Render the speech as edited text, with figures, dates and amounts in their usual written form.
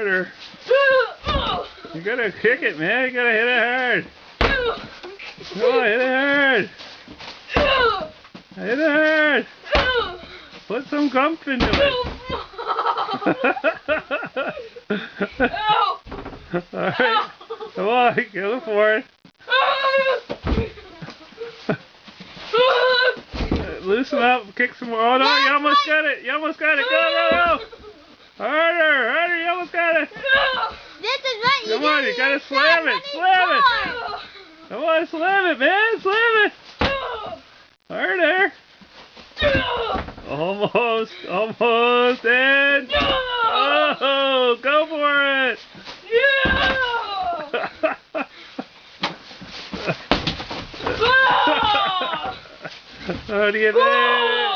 Harder. You gotta kick it, man. You gotta hit it hard. Come on, hit it hard. Hit it hard. Put some gumph into it. Alright. Come on, go for it. Loosen up, kick some more. Oh no, you almost got it. You almost got it. Go, go, go. Harder, harder, you almost got it. This is what you Come on, you gotta slam it. Slam it. Come on, slam it, man. Slam it. Harder. Almost, almost, and oh, go for it. How do you think?